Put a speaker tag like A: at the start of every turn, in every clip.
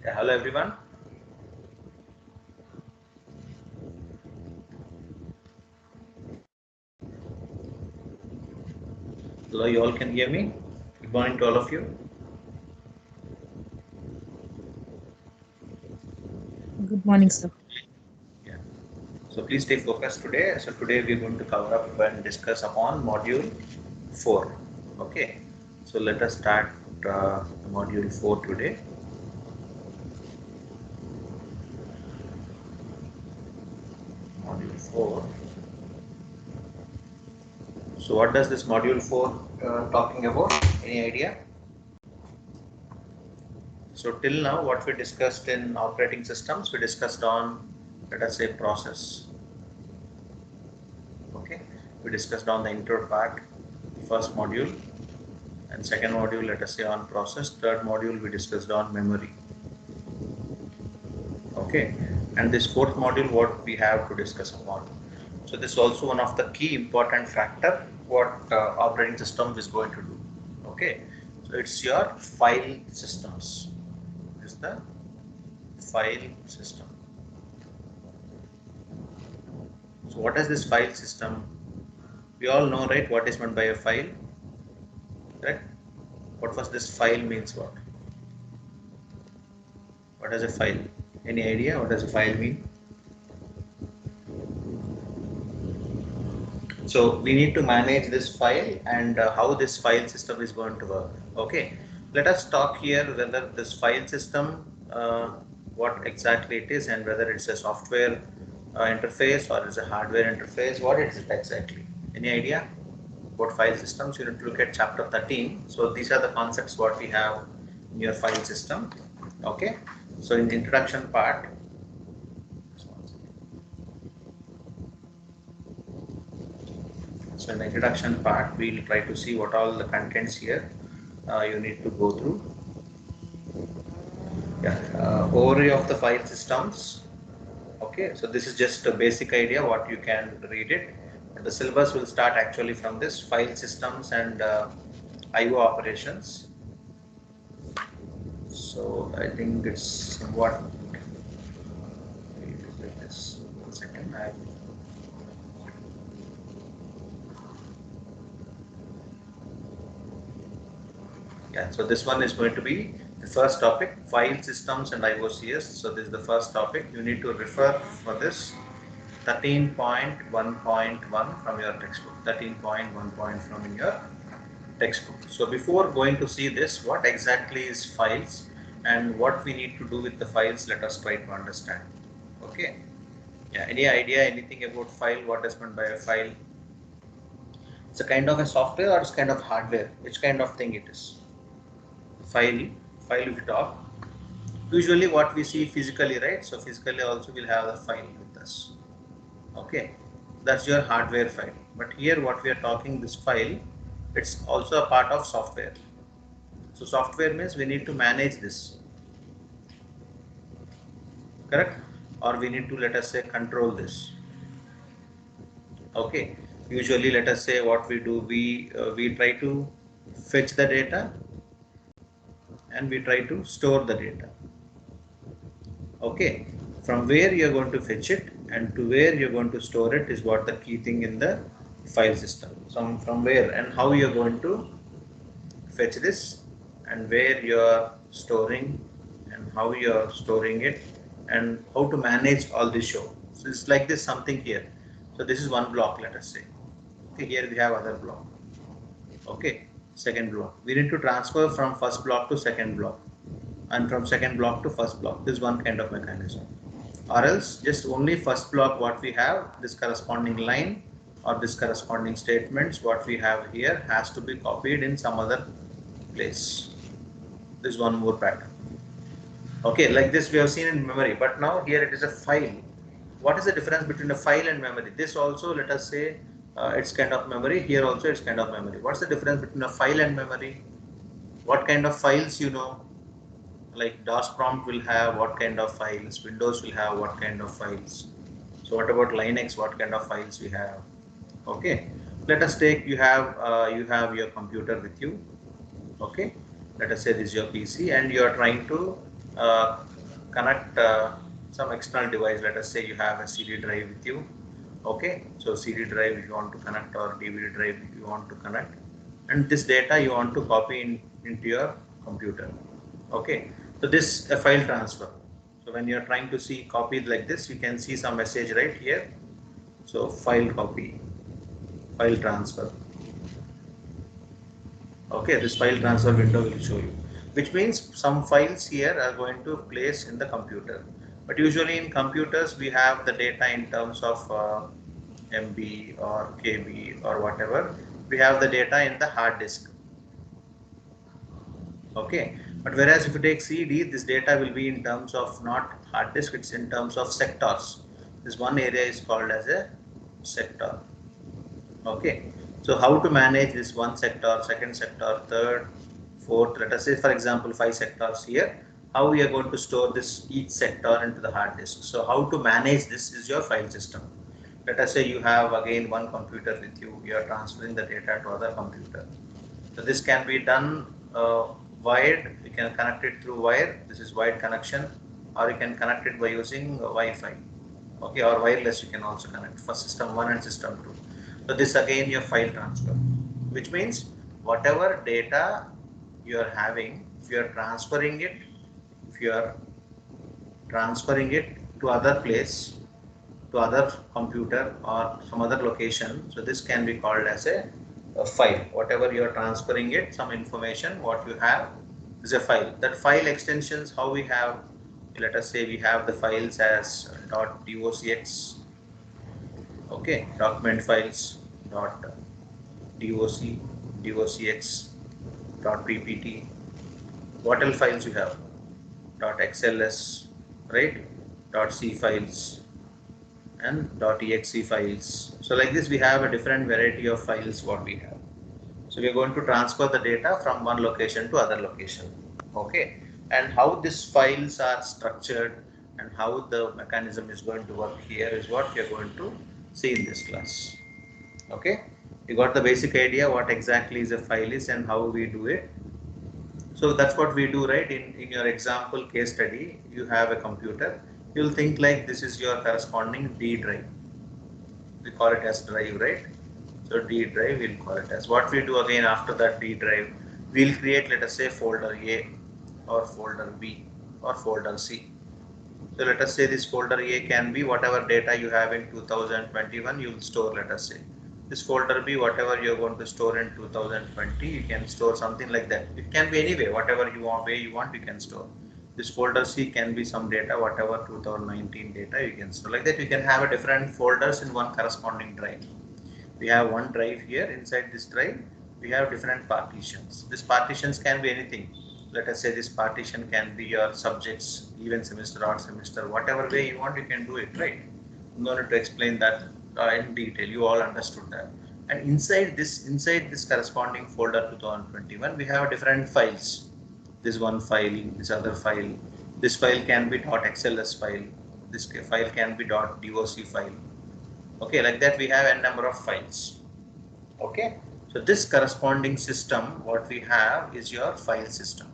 A: Yeah, hello everyone. Hello, you all can hear me? Good morning to all of you.
B: Good morning, sir.
A: Yeah. So please stay focused today. So today we're going to cover up and discuss upon module 4. Okay. So let us start module 4 today. Module 4. So what does this module 4 talking about? Any idea? So till now what we discussed in operating systems, we discussed on, let us say, process. Okay. We discussed on the intro part, first module, and second module, let us say, on process. Third module we discussed on memory. Okay, and this fourth module what we have to discuss upon. So this is also one of the key important factor what operating system is going to do. Okay, so it's your file systems. Is the file system. So what is this file system? We all know, right, what is meant by a file, correct? What was this file means? What is a file? Any idea what does a file mean? So we need to manage this file and how this file system is going to work. Okay, let us talk here whether this file system, what exactly it is, and whether it's a software interface or it's a hardware interface. What is it exactly? Any idea about file systems? You need to look at chapter 13. So these are the concepts what we have in your file system. Okay, so in the introduction part, so in the introduction part, we'll try to see what all the contents here you need to go through. Yeah, overview of the file systems. Okay, so this is just a basic idea what you can read it. But the syllabus will start actually from this file systems and IO operations. So I think it's somewhat. This 1 second. Yeah, so this one is going to be the first topic, file systems and IOCS. So this is the first topic. You need to refer for this 13.1.1 from your textbook. 13.1 from your textbook. So before going to see this, what exactly is files and what we need to do with the files, let us try to understand. Okay. Yeah. Any idea, anything about file? What is meant by a file? It's a kind of a software or it's kind of hardware? Which kind of thing it is? File we talk. Usually what we see physically, right? So physically also we'll have the file with us. Okay, that's your hardware file. But here what we are talking, this file, it's also a part of software. So software means we need to manage this, correct? Or we need to, let us say, control this. Okay, usually let us say what we do, we try to fetch the data and we try to store the data. Okay, from where you're going to fetch it and to where you're going to store it is what the key thing in the file system. So from where and how you're going to fetch this and where you're storing and how you're storing it and how to manage all this show. So it's like this something here. So this is one block, let us say. Okay, here we have other block. Okay, second block. We need to transfer from first block to second block and from second block to first block. This is one kind of mechanism. Or else just only first block what we have, this corresponding line or this corresponding statements what we have here has to be copied in some other place. This is one more pattern. Okay, like this we have seen in memory, but now here it is a file. What is the difference between a file and memory? This also, let us say, it's kind of memory. Here also it's kind of memory. What's the difference between a file and memory? What kind of files you know? Like DOS prompt will have what kind of files, Windows will have what kind of files. So what about Linux? What kind of files we have? Okay, let us take you have your computer with you. Okay, let us say this is your PC and you are trying to connect some external device. Let us say you have a CD drive with you. Okay, so CD drive if you want to connect, or DVD drive if you want to connect, and this data you want to copy into your computer. Okay, so this a file transfer. So when you are trying to see copies like this, you can see some message right here. So file copy, file transfer. Okay, this file transfer window will show you, which means some files here are going to place in the computer. But usually in computers we have the data in terms of MB or KB or whatever. We have the data in the hard disk. Okay, but whereas if you take CD, this data will be in terms of not hard disk, it's in terms of sectors. This one area is called as a sector. Okay, so how to manage this one sector, second sector, third, fourth, let us say for example 5 sectors here, how we are going to store this each sector into the hard disk. So how to manage this is your file system. Let us say you have again one computer with you, you are transferring the data to other computer. So this can be done wired, you can connect it through wire, this is wired connection, or you can connect it by using Wi-Fi. Okay, or wireless you can also connect for system 1 and system 2. So this again your file transfer, which means whatever data you are having, if you are transferring it, if you are transferring it to other place, to other computer or some other location, so this can be called as a file. Whatever you are transferring it, some information what you have is a file. That file extensions, how we have, let us say we have the files as .docx, okay, document files, dot doc, docx, dot ppt. What else files you have? Dot xls, right? Dot c files and dot exe files. So like this we have a different variety of files what we have. So we are going to transfer the data from one location to other location. Okay, and how these files are structured and how the mechanism is going to work here is what we are going to see in this class. Okay, you got the basic idea what exactly is a file is and how we do it. So that's what we do, right? In your example case study, you have a computer. You'll think like this is your corresponding D drive. We call it as drive, right? So D drive, we'll call it as. What we do again after that D drive, we'll create, let us say, folder A or folder B or folder C. So let us say this folder A can be whatever data you have in 2021, you will store, let us say. This folder B, whatever you're going to store in 2020, you can store something like that. It can be anyway, whatever you want, way you want, you can store. This folder C can be some data, whatever 2019 data you can store. Like that, you can have a different folders in one corresponding drive. We have one drive here. Inside this drive, we have different partitions. These partitions can be anything. Let us say this partition can be your subjects, even semester, odd semester, whatever way you want, you can do it, right? No need to explain that in detail. You all understood that. And inside this corresponding folder 2021, we have different files. This one file, this other file. This file can be .xls file. This file can be .doc file. Okay, like that we have a number of files. Okay, so this corresponding system what we have is your file system.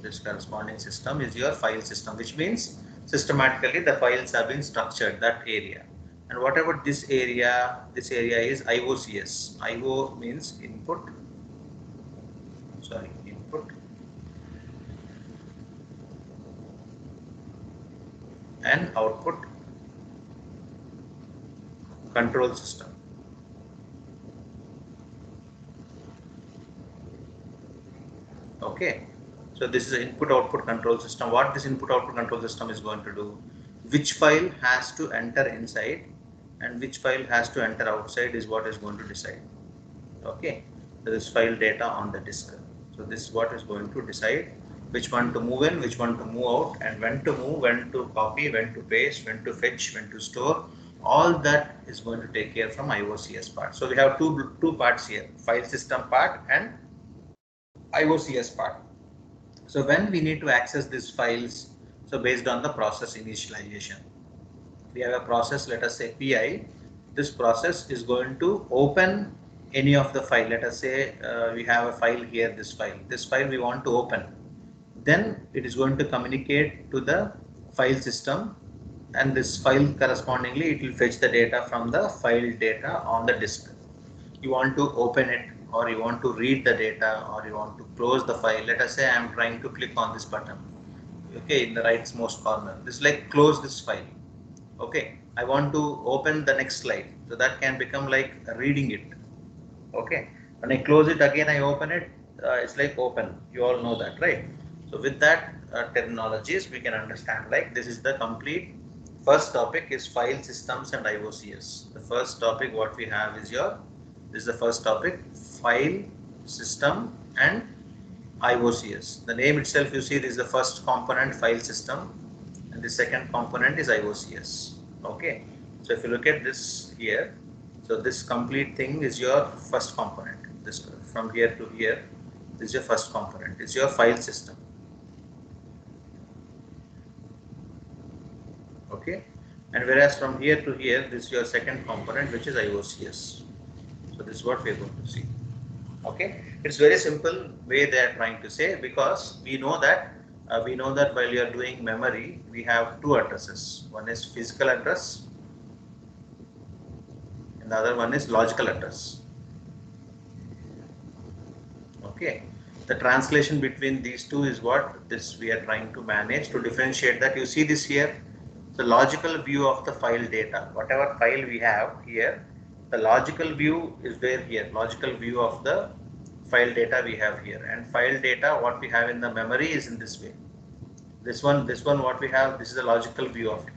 A: This corresponding system is your file system, which means systematically the files have been structured, that area. And whatever this area is IOCS. IO means input, and output control system. Okay, so this is an input output control system. What this input output control system is going to do, which file has to enter inside and which file has to enter outside is what is going to decide. Okay, so this file data on the disk. So this is what is going to decide which one to move in, which one to move out, and when to move, when to copy, when to paste, when to fetch, when to store. All that is going to take care from IOCS part. So we have two parts here, file system part and IOCS part. So when we need to access these files, so based on the process initialization, we have a process, let us say PI. This process is going to open any of the file. Let us say we have a file here, this file we want to open, then it is going to communicate to the file system, and this file correspondingly it will fetch the data from the file data on the disk. You want to open it, or you want to read the data, or you want to close the file. Let us say I am trying to click on this button, okay, in the rightmost corner. This is like close this file. Okay, I want to open the next slide, so that can become like reading it. Okay, when I close it again, I open it, it's like open. You all know that, right? So with that terminologies, we can understand like this is the complete first topic is file systems and IOCS. The first topic what we have is this is the first topic, file system and IOCS. The name itself, you see, this is the first component, file system, and the second component is IOCS. Okay, so if you look at this here, so this complete thing is your first component. This from here to here, this is your first component. It's your file system. Okay, and whereas from here to here, this is your second component, which is IOCS. So this is what we are going to see. Okay, it's very simple way they are trying to say, because we know that while you are doing memory, we have two addresses. One is physical address, and the other one is logical address. Okay, the translation between these two is what this we are trying to manage to differentiate that. You see this here, the logical view of the file data, whatever file we have here, the logical view is where here, logical view of the file data we have here, and file data what we have in the memory is in this way. This one what we have, this is the logical view of it.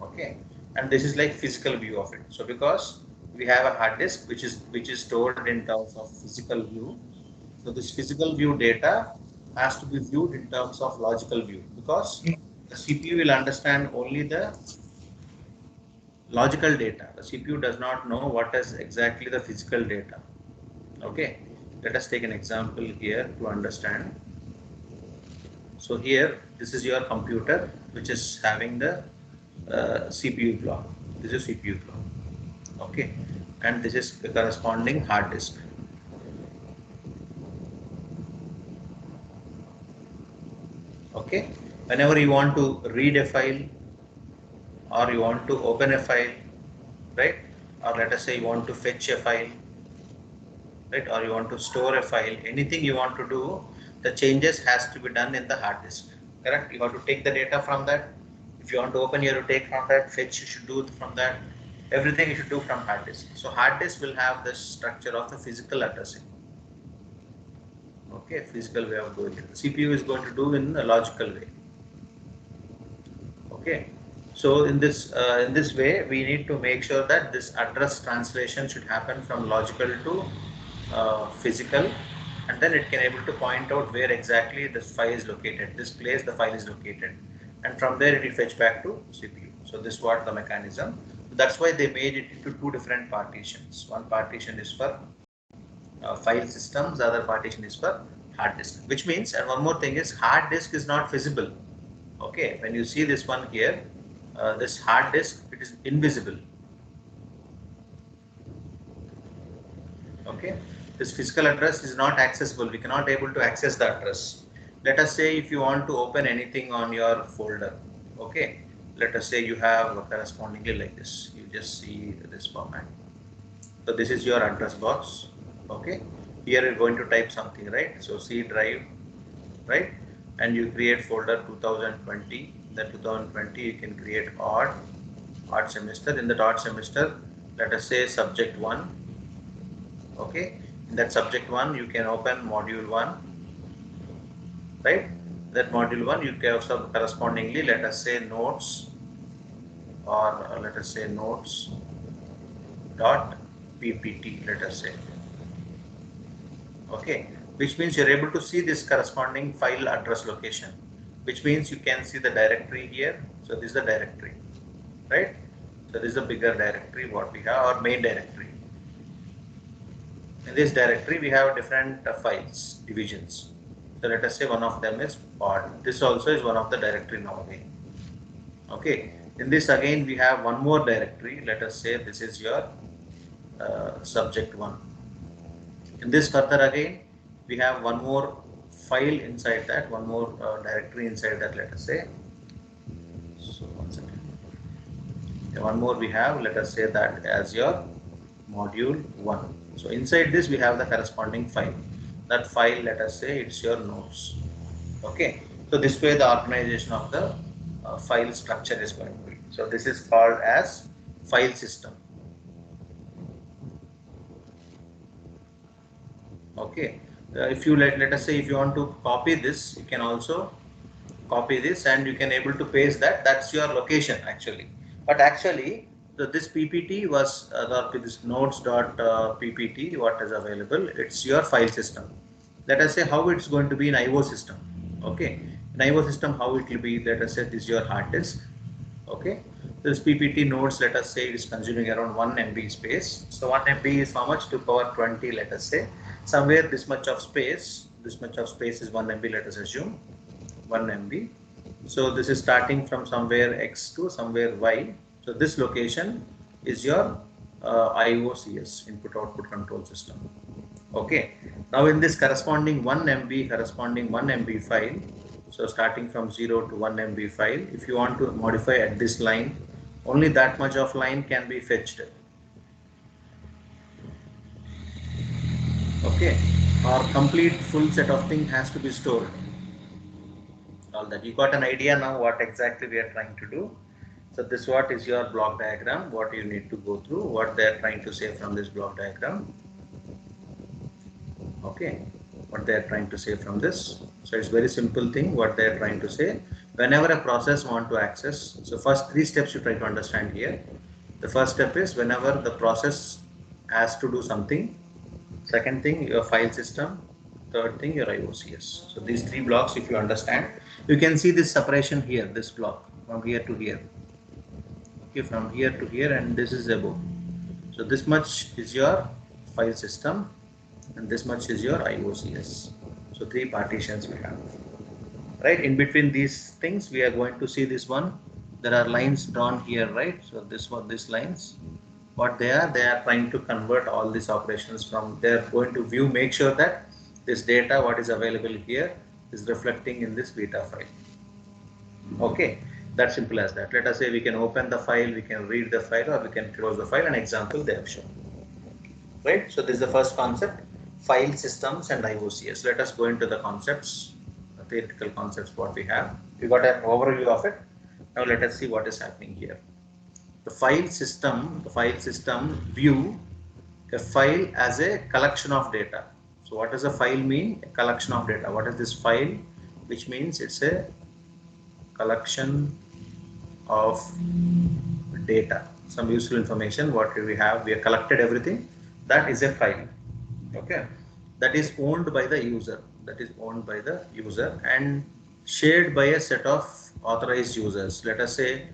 A: Okay, and this is like physical view of it. So because we have a hard disk which is stored in terms of physical view, so this physical view data has to be viewed in terms of logical view, because the CPU will understand only the logical data. The CPU does not know what is exactly the physical data. Okay, let us take an example here to understand. So here, this is your computer which is having the CPU clock. This is CPU clock. Okay, and this is the corresponding hard disk. Okay, whenever you want to read a file, or you want to open a file, right, or let us say you want to fetch a file, right, or you want to store a file, anything you want to do, the changes has to be done in the hard disk. Correct? You have to take the data from that. If you want to open, you have to take from that. Fetch, you should do from that. Everything you should do from hard disk. So hard disk will have the structure of the physical addressing. Okay, physical way of doing it. The CPU is going to do in a logical way. Okay, so in this way, we need to make sure that this address translation should happen from logical to physical, and then it can able to point out where exactly this file is located, this place the file is located, and from there it will fetch back to CPU. So this is what the mechanism. That's why they made it into two different partitions. One partition is for file systems, the other partition is for hard disk, which means, and one more thing is, hard disk is not visible. Okay, when you see this one here, this hard disk, it is invisible. Okay, this physical address is not accessible. We cannot able to access the address. Let us say if you want to open anything on your folder. Okay, let us say you have correspondingly like this. You just see this format. So this is your address box. Okay, here you're going to type something, right? So C drive, right? And you create folder 2020. In the 2020 you can create odd semester. In the odd semester, let us say subject 1. Okay, in that subject 1 you can open module 1, right? That module 1 you can also correspondingly, let us say notes, or let us say notes dot ppt, let us say. Okay, which means you're able to see this corresponding file address location, which means you can see the directory here. So this is the directory, right? So this is a bigger directory what we have, our main directory. In this directory we have different files, divisions. So let us say one of them is pod. This also is one of the directory now again. Okay, in this again we have one more directory. Let us say this is your subject 1. In this further again, we have one more file inside that, one more directory inside that, let us say. So one second. One more we have, let us say that as your module 1. So inside this we have the corresponding file. That file, let us say it's your notes. Okay. So this way the organization of the file structure is going to be. So this is called as file system. Okay. If you let us say if you want to copy this, you can also copy this and you can able to paste that. That's your location actually. But actually this PPT was this notes.ppt what is available. It's your file system. Let us say how it's going to be in IO system. Okay. In IO system how it will be. Let us say this is your hard disk. Okay. This PPT notes, let us say it is consuming around 1 MB space. So 1 MB is how much? To power 20, let us say. Somewhere this much of space is 1 MB, let us assume 1 MB. So this is starting from somewhere X to somewhere Y. So this location is your IOCS, input output control system. Okay. Now in this corresponding 1 MB file, so starting from 0 to 1 MB file, if you want to modify at this line, only that much of line can be fetched. Okay. Or complete full set of thing has to be stored. All that. You got an idea now what exactly we are trying to do. So this what is your block diagram, what you need to go through, what they are trying to say from this block diagram. Okay, what they are trying to say from this. So it's very simple thing what they are trying to say. Whenever a process want to access, so first 3 steps you try to understand here. The first step is whenever the process has to do something. Second thing, your file system. Third thing, your IOCS. So these 3 blocks, if you understand, you can see this separation here, this block from here to here. Okay, from here to here, and this is above. So this much is your file system, and this much is your IOCS. So 3 partitions we have. Right, in between these things, we are going to see this one. There are lines drawn here, right? So this one, these lines. What they are trying to convert all these operations from, they are going to view, make sure that this data what is available here is reflecting in this beta file. Okay, that simple as that. Let us say we can open the file, we can read the file, or we can close the file. An example they have shown. Right, so this is the first concept, file systems and IOCS. Let us go into the concepts, the theoretical concepts what we have. We got an overview of it. Now let us see what is happening here. The file system view a file as a collection of data. So what does a file mean? A collection of data. What is this file? Which means it's a collection of data, some useful information. What do we have? We have collected everything. That is a file. Okay, that is owned by the user. And shared by a set of authorized users. Let us say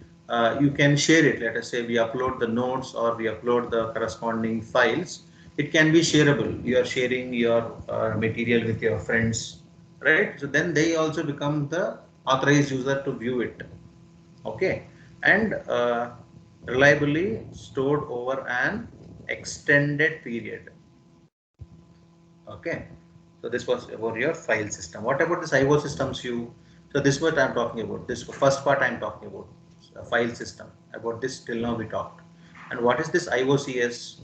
A: you can share it. Let us say we upload the notes or we upload the corresponding files. It can be shareable. You are sharing your material with your friends, right? So then they also become the authorized user to view it. Okay, and reliably stored over an extended period. Okay, so this was about your file system. What about this IO systems view? So this is what I'm talking about. This first part I'm talking about, file system. About this till now we talked. And what is this IOCS?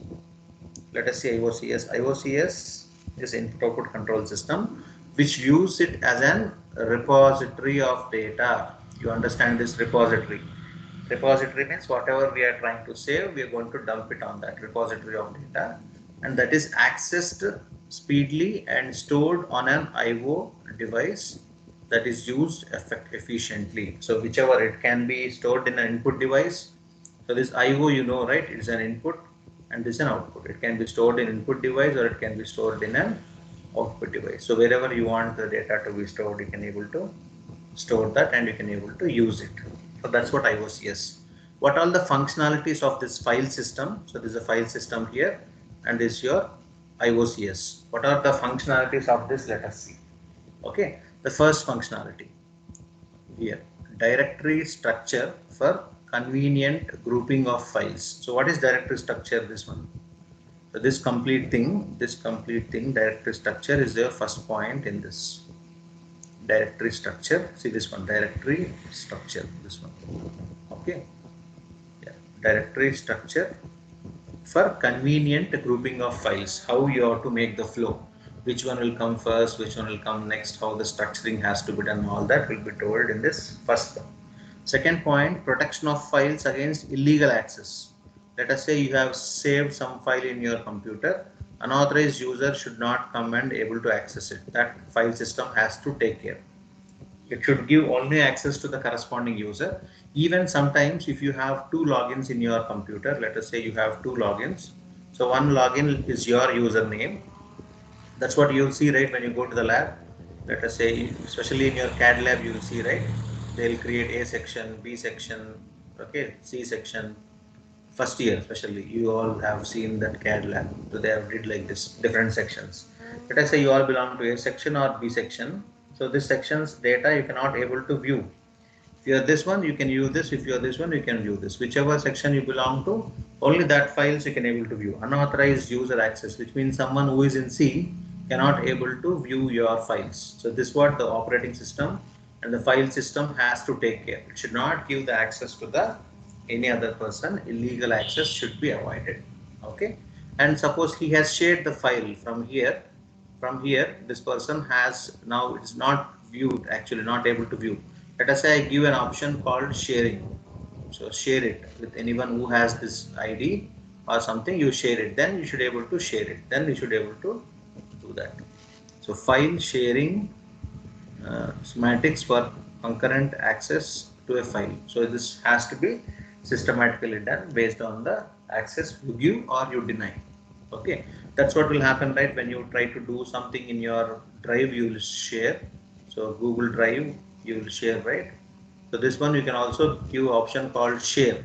A: Let us see IOCS. IOCS is input output control system, which views it as an repository of data. You understand this repository? Repository means whatever we are trying to save, we are going to dump it on that repository of data, and that is accessed speedily and stored on an IO device that is used efficiently. So whichever, it can be stored in an input device. So this IO, you know, right? It is an input and this is an output. It can be stored in input device or it can be stored in an output device. So wherever you want the data to be stored, you can able to store that and you can able to use it. So that's what IOCS. What are the functionalities of this file system? So this is a file system here and this is your IOCS. What are the functionalities of this? Let us see. Okay, the first functionality here, directory structure for convenient grouping of files. So what is directory structure? This one. So this complete thing, directory structure is your first point in this directory structure. See this one, directory structure, this one. Okay, yeah, directory structure for convenient grouping of files. How you have to make the flow, which one will come first, which one will come next, how the structuring has to be done, all that will be told in this first one. Second point, protection of files against illegal access. Let us say you have saved some file in your computer. Unauthorized user should not come and able to access it. That file system has to take care. It should give only access to the corresponding user. Even sometimes if you have two logins in your computer, let us say you have two logins. So one login is your username. That's what you'll see, right, when you go to the lab. Let us say, especially in your CAD lab, you will see, right, they'll create A section, B section, okay, C section. First year especially, you all have seen that CAD lab. So they have did like this, different sections. Let us say you all belong to A section or B section. So this section's data you cannot able to view. If you are this one, you can view this. If you are this one, you can view this. Whichever section you belong to, only that files you can able to view. Unauthorized user access, which means someone who is in C cannot able to view your files. So this is what the operating system and the file system has to take care. It should not give the access to the any other person. Illegal access should be avoided. Okay. And suppose he has shared the file from here. From here, this person has now it is not viewed, actually not able to view. Let us say I give an option called sharing. So share it with anyone who has this ID or something, you share it, then you should able to share it, then you should able to do that. So file sharing schematics for concurrent access to a file. So this has to be systematically done based on the access you give or you deny. Okay, that's what will happen, right? When you try to do something in your drive, you will share. So Google Drive, you will share, right? So this one you can also give option called share.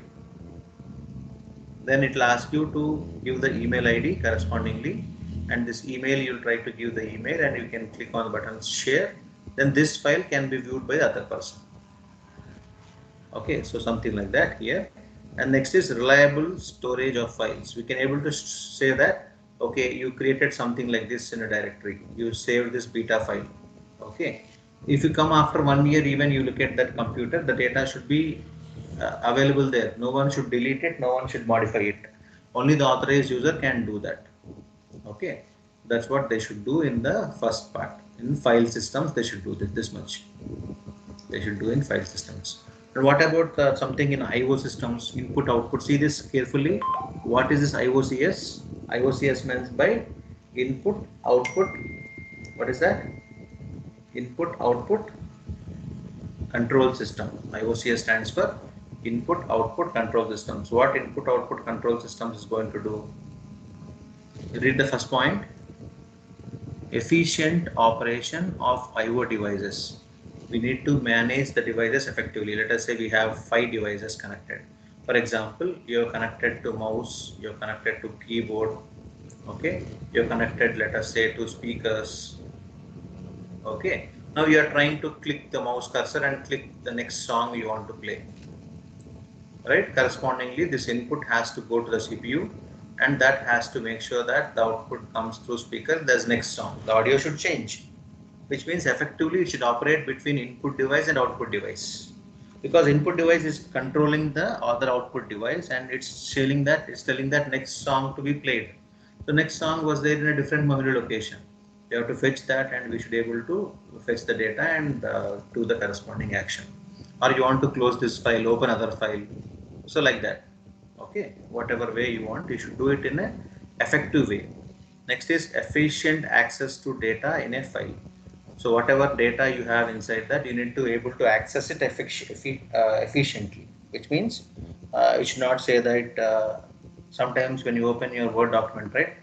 A: Then it will ask you to give the email ID correspondingly, and this email you'll try to give the email and you can click on the button share. Then this file can be viewed by the other person. Okay, so something like that here. And next is reliable storage of files. We can able to say that, okay, you created something like this in a directory, you saved this beta file. Okay, if you come after 1 year, even you look at that computer, the data should be available there. No one should delete it, no one should modify it. Only the authorized user can do that. Okay, that's what they should do in the first part. In file systems, they should do this much. They should do in file systems. And what about something in IO systems, input output? See this carefully. What is this IOCS? IOCS means by input output. What is that? Input output control system. IOCS stands for input output control systems. What input output control systems is going to do? Read the first point. Efficient operation of IO devices. We need to manage the devices effectively. Let us say we have 5 devices connected. For example, you're connected to mouse, you're connected to keyboard, okay, you're connected, let us say, to speakers. Okay, now you are trying to click the mouse cursor and click the next song you want to play, right? Correspondingly, this input has to go to the CPU, and that has to make sure that the output comes through speaker. There's next song, the audio should change, which means effectively it should operate between input device and output device, because input device is controlling the other output device, and it's telling that next song to be played. So next song was there in a different memory location. You have to fetch that, and we should be able to fetch the data and do the corresponding action. Or you want to close this file, open other file, so like that. Okay, whatever way you want, you should do it in a effective way. Next is efficient access to data in a file. So whatever data you have inside that, you need to able to access it efficiently, which means you should not say that sometimes when you open your Word document, right,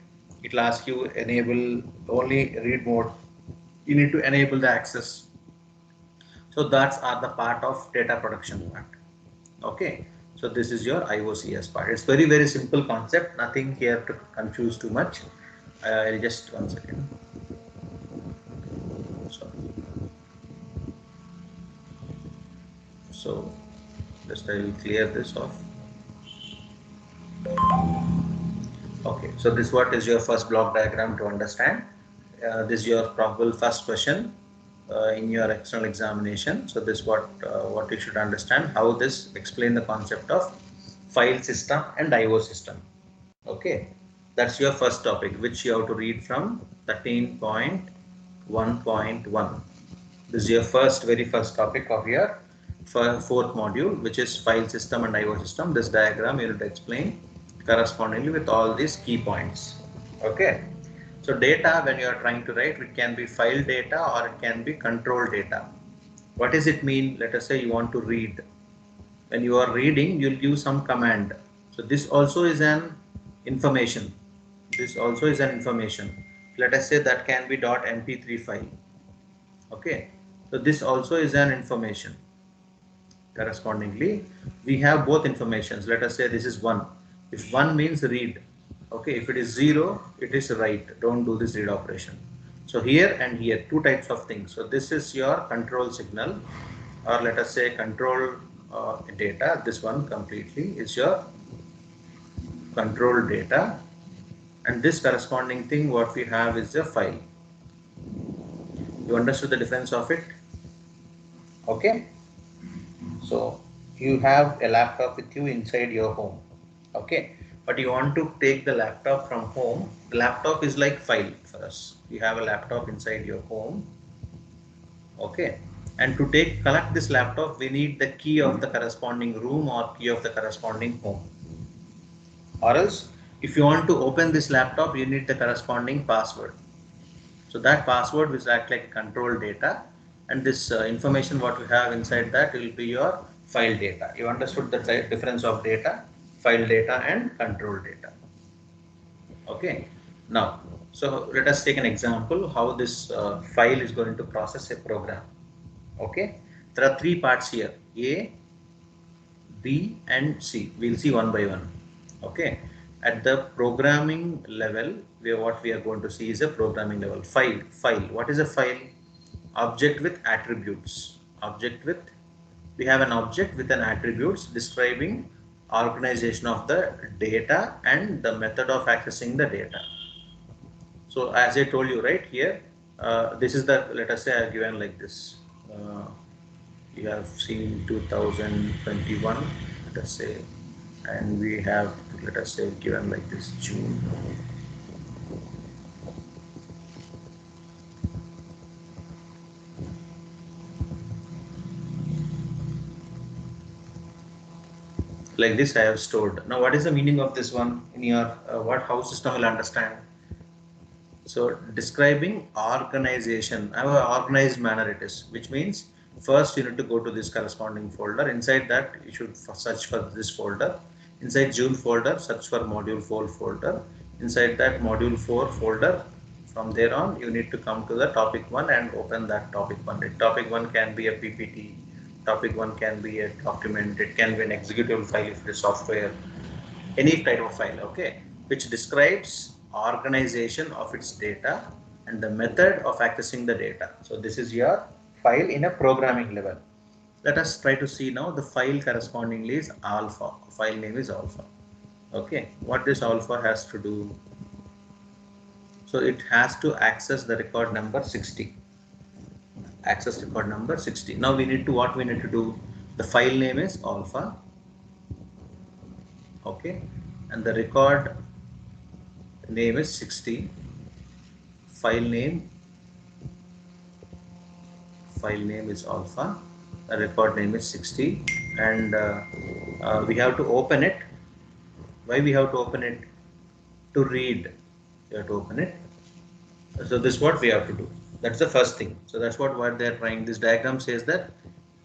A: it will ask you enable only read mode. You need to enable the access. So that's are the part of data production part. Okay, so this is your IOCS part. It's very simple concept, nothing here to confuse too much. I'll just 1 second. So just I will clear this off. Okay, So this what is your first block diagram to understand. This is your probable first question in your external examination. So this what you should understand, how this explain the concept of file system and IO system. Okay, that's your first topic which you have to read from 13.1.1. This is your very first topic of your fourth module, which is file system and IO system. This diagram you will explain correspondingly with all these key points. Okay. So data, when you are trying to write, it can be file data or it can be control data. What does it mean? Let us say you want to read. When you are reading, you'll give some command. So this also is an information. This also is an information. Let us say that can be .mp3 file. Okay. So this also is an information. Correspondingly, we have both informations. Let us say this is 1. If 1 means read, okay, if it is 0, it is write. Don't do this read operation. So here and here, two types of things. So this is your control signal, or let us say control data. This one completely is your control data, and this corresponding thing what we have is a file. You understood the difference of it? Okay. So you have a laptop with you inside your home, okay, but you want to take the laptop from home. The laptop is like file for us. You have a laptop inside your home, okay, and to collect this laptop, we need the key of the corresponding room or key of the corresponding home, or else if you want to open this laptop, you need the corresponding password. So that password will act like control data, and this information what we have inside that will be your file data. You understood the difference of data, file data and control data. Okay. Now, so let us take an example how this file is going to process a program. Okay. There are three parts here: A, B and C. We'll see one by one. Okay. At the programming level, what we are going to see is a programming level. File. What is a file? Object with attributes. We have an object with an attributes describing organization of the data and the method of accessing the data. So as I told you right here, this is the, let us say I have given like this. You have seen 2021, let us say, and we have, let us say, given like this June. Like this I have stored. Now what is the meaning of this one in your what how system will understand? So describing organization, have an organized manner it is, which means first you need to go to this corresponding folder. Inside that you should search for this folder. Inside June folder, search for module 4 folder. Inside that module 4 folder, from there on you need to come to the topic 1 and open that topic 1. Topic 1 can be a PPT, topic 1 can be a document, it can be an executable file if it is software, any type of file, okay, which describes organization of its data and the method of accessing the data. So this is your file in a programming level. Let us try to see now the file correspondingly is alpha. File name is alpha. Okay, what this alpha has to do? So it has to access the record number 60. Access record number 60. Now we need to, what we need to do? The file name is alpha. Okay, and the record name is 60. File name is alpha. The record name is 60, and we have to open it. Why we have to open it? To read. You have to open it. So this is what we have to do. That's the first thing. So that's what they are trying. This diagram says that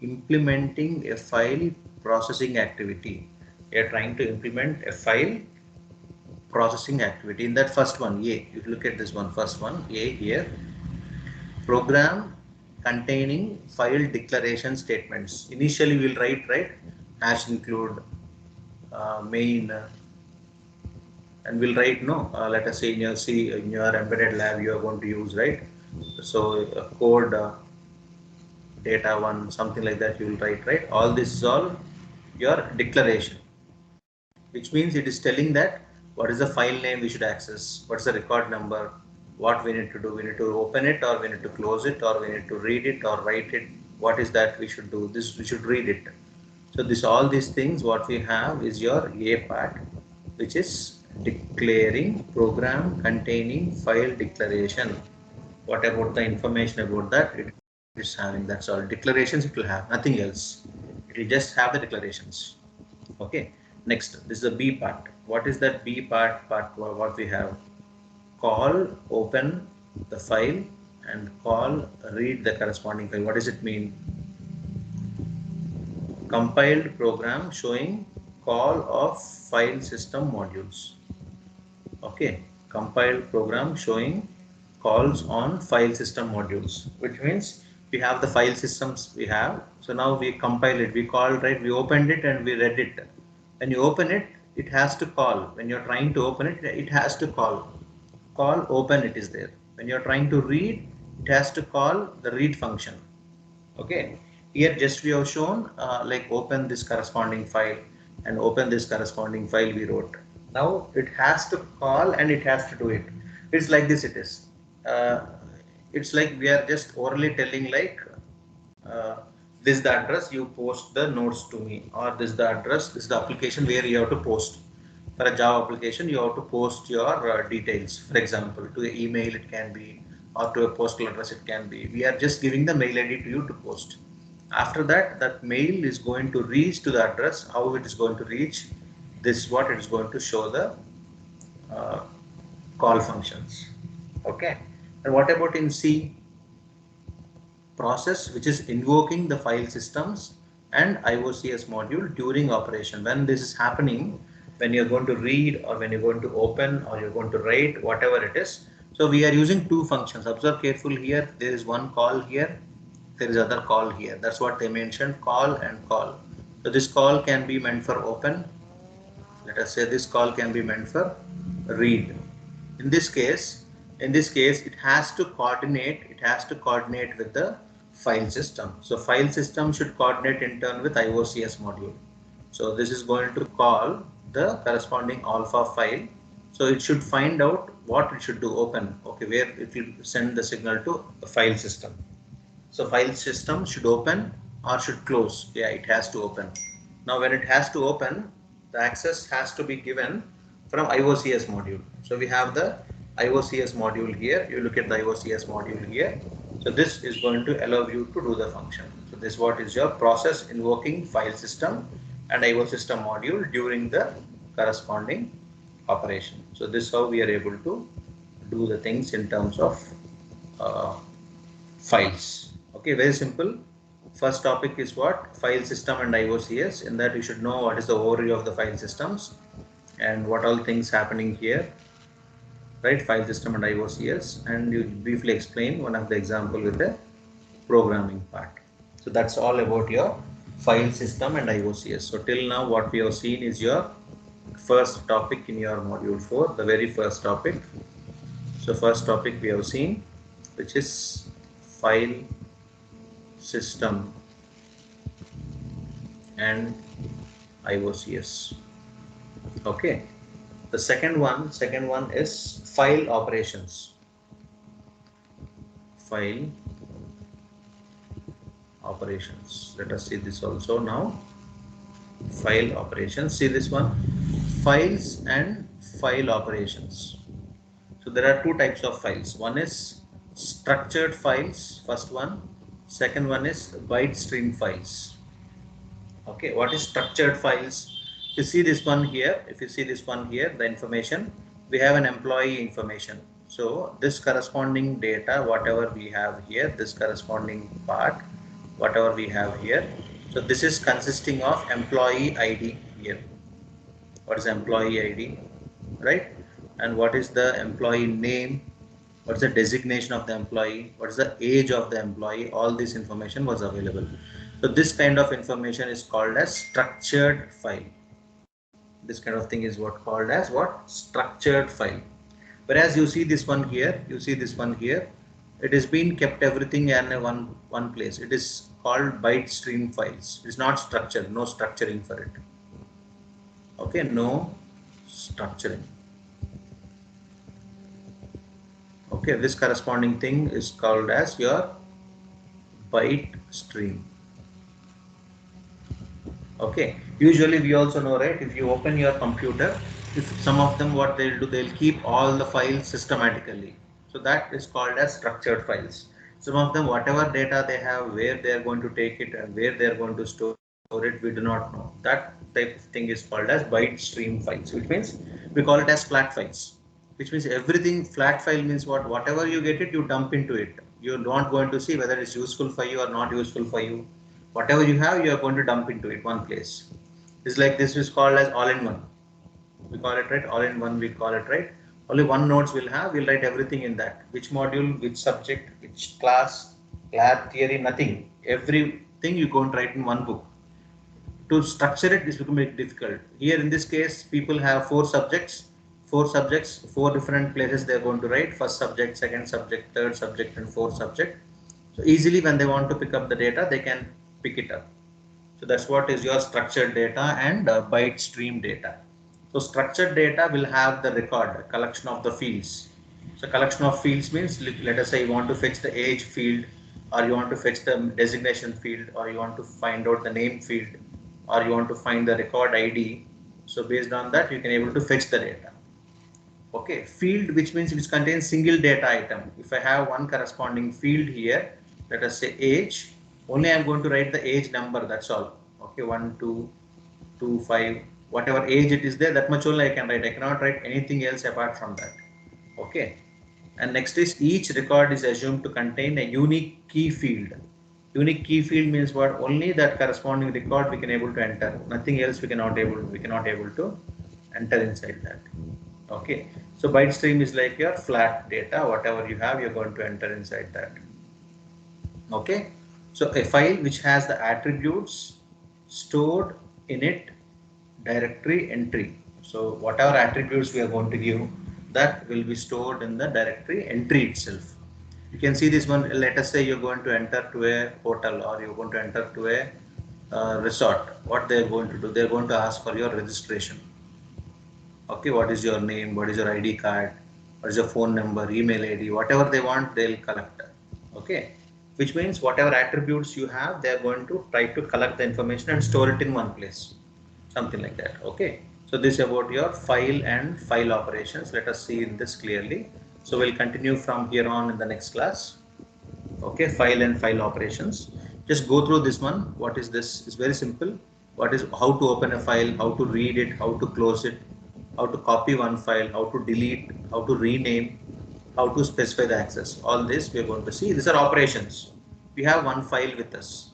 A: implementing a file processing activity. They are trying to implement a file processing activity. In that first one, A, if you look at this one, first one, A here, program containing file declaration statements. Initially we'll write, right, hash include main, and we'll write, no, let us say in your C, in your embedded lab you are going to use, right, so code data one, something like that you will write, right. All this is all your declaration, which means it is telling that What is the file name we should access? What's the record number? What we need to do? We need to open it, or we need to close it, or we need to read it or write it. What is that we should do? This we should read it. So this all these things what we have is your A part, which is declaring program containing file declaration. What about the information about that? It is having, that's all. Declarations it will have, nothing else. It will just have the declarations. Okay. Next, this is the B part. What is that B part? What we have? Call open the file and call read the corresponding file. What does it mean? Compiled program showing call of file system modules. Okay, compiled program showing calls on file system modules, which means we have the file systems we have. So now we compile it, we called, right? We opened it and we read it. When you open it, it has to call. When you're trying to open it, it has to call. Call open, it is there. When you're trying to read, it has to call the read function. Okay, here just we have shown like open this corresponding file and open this corresponding file we wrote. Now it has to call and it has to do it. It's like this, it is. It's like we are just orally telling like uh, this is the address, you post the notes to me, or this is the address, this is the application where you have to post. For a Java application, you have to post your details. For example, to an email it can be, or to a postal address it can be. We are just giving the mail ID to you to post. After that, that mail is going to reach to the address. How it is going to reach? This is what it is going to show the uh, call functions. Okay. And what about in C? Process which is invoking the file systems and IOCS module during operation. When this is happening, when you're going to read or when you're going to open or you're going to write, whatever it is. So we are using two functions. Observe carefully here. There is one call here. There is other call here. That's what they mentioned, call and call. So this call can be meant for open. Let us say this call can be meant for read. In this case, it has to coordinate with the file system. So file system should coordinate in turn with IOCS module. So this is going to call the corresponding alpha file. So it should find out what it should do, open. Okay, where it will send the signal to the file system. So file system should open or should close. Yeah, it has to open. Now when it has to open, the access has to be given from IOCS module. So we have the IOCS module here. You look at the IOCS module here. So this is going to allow you to do the function. So this what is your process invoking file system and IO system module during the corresponding operation. So this is how we are able to do the things in terms of files. Okay, very simple. First topic is what? File system and IOCS. In that you should know what is the overview of the file systems and what all things happening here, right? File system and IOCS, and you briefly explain one of the example with the programming part. So that's all about your file system and IOCS. So till now what we have seen is your first topic in your module 4, the very first topic. So first topic we have seen, which is file system and IOCS. Okay. The second one is file operations. File operations. Let us see this also now. File operations. See this one. Files and file operations. So there are two types of files. One is structured files, first one. Second one is byte stream files. Okay, what is structured files? You see this one here. If you see this one here, the information, we have an employee information. So this corresponding data, whatever we have here, this corresponding part, whatever we have here. So this is consisting of employee ID here. What is employee ID, right? And what is the employee name? What's the designation of the employee? What is the age of the employee? All this information was available. So this kind of information is called as structured file. This kind of thing is what called as what? Structured file. Whereas you see this one here, it is being kept everything in one place. It is called byte stream files. It's not structured, no structuring for it. Okay, no structuring. Okay, this corresponding thing is called as your byte stream. Okay, usually we also know, right, if you open your computer, if some of them what they'll do, they'll keep all the files systematically. So that is called as structured files. Some of them, whatever data they have, where they are going to take it and where they are going to store it, we do not know. That type of thing is called as byte stream files, which means we call it as flat files. Which means everything flat file means what? Whatever you get it, you dump into it. You're not going to see whether it's useful for you or not useful for you. Whatever you have, you are going to dump into it one place. It's like this is called as all-in-one. We call it, right, all-in-one. We call it, right. Only one notes will have. We'll write everything in that. Which module, which subject, which class, lab, theory, nothing. Everything you go and write in one book. To structure it is becoming difficult. Here in this case, people have four subjects, four different places they're going to write: first subject, second subject, third subject, and fourth subject. So easily when they want to pick up the data, they can pick it up. So that's what is your structured data and byte stream data. So structured data will have the record, a collection of the fields. So collection of fields means, let us say you want to fetch the age field, or you want to fetch the designation field, or you want to find out the name field, or you want to find the record ID. So based on that, you can able to fetch the data. Okay, field, which means which contains single data item. If I have one corresponding field here, let us say age, only I am going to write the age number, that's all. Okay, 1 2 2 5, whatever age it is there, that much only I can write. I cannot write anything else apart from that. Okay, and next is each record is assumed to contain a unique key field. Unique key field means what? Only that corresponding record we can able to enter, nothing else we cannot able to enter inside that. Okay, so byte stream is like your flat data, whatever you have, you're going to enter inside that. Okay, so a file which has the attributes stored in it, directory entry. So whatever attributes we are going to give, that will be stored in the directory entry itself. You can see this one. Let us say you're going to enter to a hotel, or you're going to enter to a resort. What they're going to do, they're going to ask for your registration. Okay, what is your name, what is your ID card, what is your phone number, email ID, whatever they want, they'll collect. Okay, which means whatever attributes you have, they're going to try to collect the information and store it in one place, something like that. Okay, so this is about your file and file operations. Let us see in this clearly. So we'll continue from here on in the next class. Okay, file and file operations. Just go through this one. What is this? It's very simple. What is, how to open a file, how to read it, how to close it, how to copy one file, how to delete, how to rename, how to specify the access. All this we are going to see. These are operations. We have one file with us.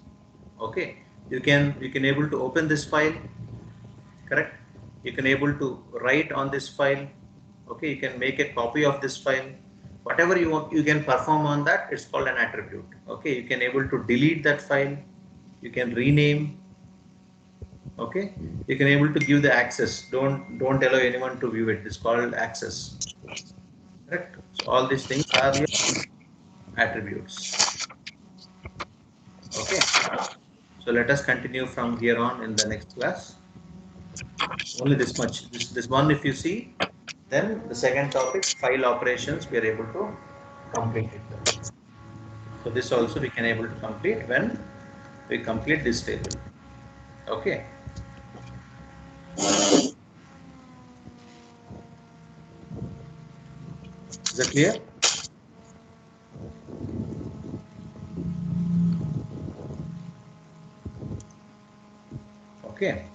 A: Okay, you can able to open this file, correct? You can able to write on this file. Okay, you can make a copy of this file. Whatever you want, you can perform on that. It's called an attribute. Okay, you can able to delete that file, you can rename. Okay, you can able to give the access. Don't allow anyone to view it. It's called access, correct? So all these things are your attributes. Okay, so let us continue from here on in the next class. Only this much. This one, if you see, then the second topic, file operations, we are able to complete it. So this also we can able to complete when we complete this table. Okay. Is that clear? Okay.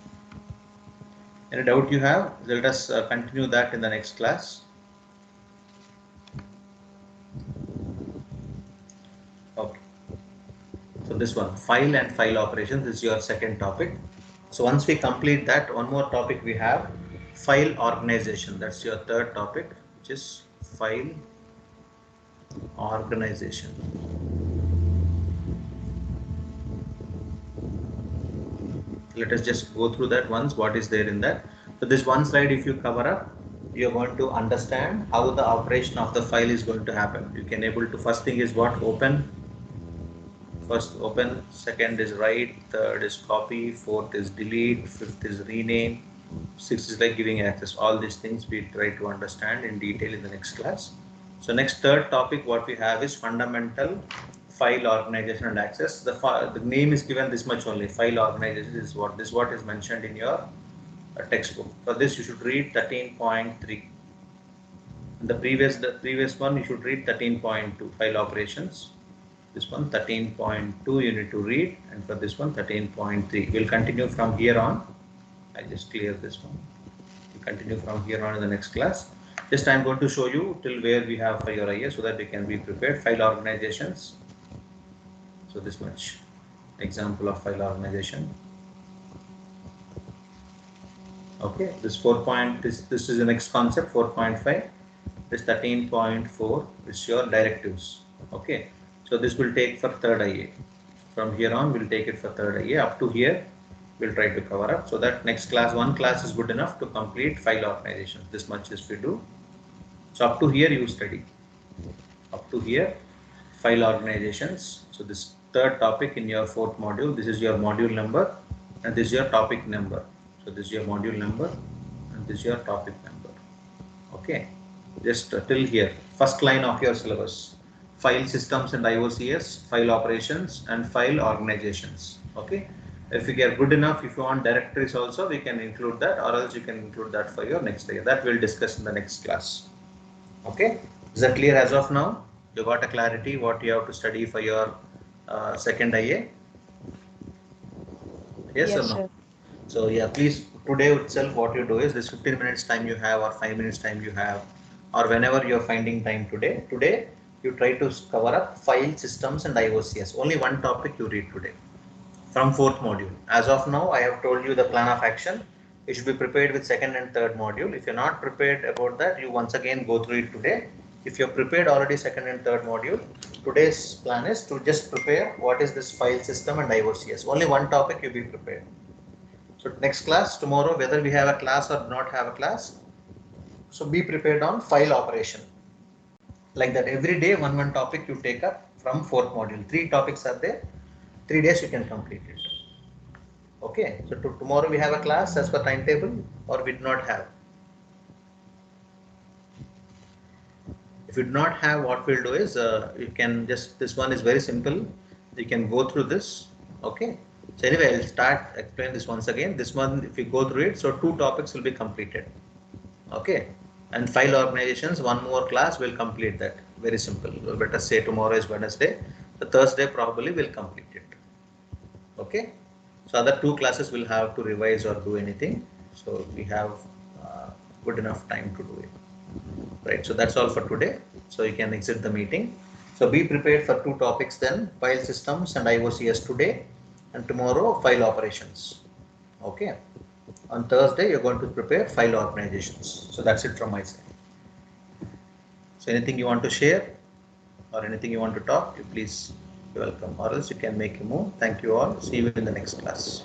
A: Any doubt you have? Let us continue that in the next class. Okay. So this one, file and file operations, is your second topic. So once we complete that, one more topic we have, file organization. That's your third topic, which is file organization. Let us just go through that once, what is there in that. So this one slide, if you cover up, you're going to understand how the operation of the file is going to happen. You can able to, first thing is what? Open. First open, second is write, third is copy, fourth is delete, fifth is rename, sixth is like giving access. All these things we try to understand in detail in the next class. So next third topic what we have is fundamental file organization and access. The name is given this much only. File organization is what is mentioned in your textbook. For this you should read 13.3. The previous one you should read 13.2 file operations. This one 13.2 you need to read, and for this one 13.3. We'll continue from here on. I just clear this one. We'll continue from here on in the next class. Just I'm going to show you till where we have for your IA so that we can be prepared. File organizations. So this much example of file organization. Okay, this 4 point, this is the next concept 4.5. This 13.4 is your directives. Okay, so this will take for third IA. From here on we'll take it for third IA. Up to here we'll try to cover up, so that next class, one class is good enough to complete file organization. This much is we do. So up to here you study. Up to here file organizations. So this third topic in your fourth module, this is your module number and this is your topic number. So this is your module number and this is your topic number. Okay, just till here, first line of your syllabus: file systems and IOCS, file operations and file organizations. Okay, if you get good enough, if you want directories also, we can include that, or else you can include that for your next day. That we'll discuss in the next class. Okay, is that clear as of now? You got a clarity what you have to study for your second IA? Yes or
B: Yes,
A: no?
B: sir.
A: So yeah, please, today itself what you do is this 15 minutes time you have, or 5 minutes time you have, or whenever you're finding time today you try to cover up file systems and IOCS. Only one topic you read today from fourth module. As of now, I have told you the plan of action. You should be prepared with second and third module. If you're not prepared about that, you once again go through it today. If you're prepared already second and third module, today's plan is to just prepare what is this file system and IOCS. Only one topic you be prepared. So next class, tomorrow, whether we have a class or not have a class, so be prepared on file operation. Like that, every day one topic you take up from fourth module. 3 topics are there. 3 days you can complete it. Okay, so tomorrow we have a class as per timetable, or we do not have? If you do not have, what we'll do is you can just, this one is very simple. You can go through this. Okay, so anyway, I'll start explain this once again. This one, if you go through it, so 2 topics will be completed. Okay, and file organizations, one more class will complete that. Very simple. Let us say tomorrow is Wednesday. The Thursday probably will complete it. Okay, so other 2 classes will have to revise or do anything. So we have good enough time to do it. Right, so that's all for today. So you can exit the meeting. So be prepared for 2 topics then: file systems and IOCS today, and tomorrow file operations. Okay, on Thursday you're going to prepare file organizations. So that's it from my side. So anything you want to share or anything you want to talk, you please, you're welcome, or else you can make a move. Thank you all. See you in the next class.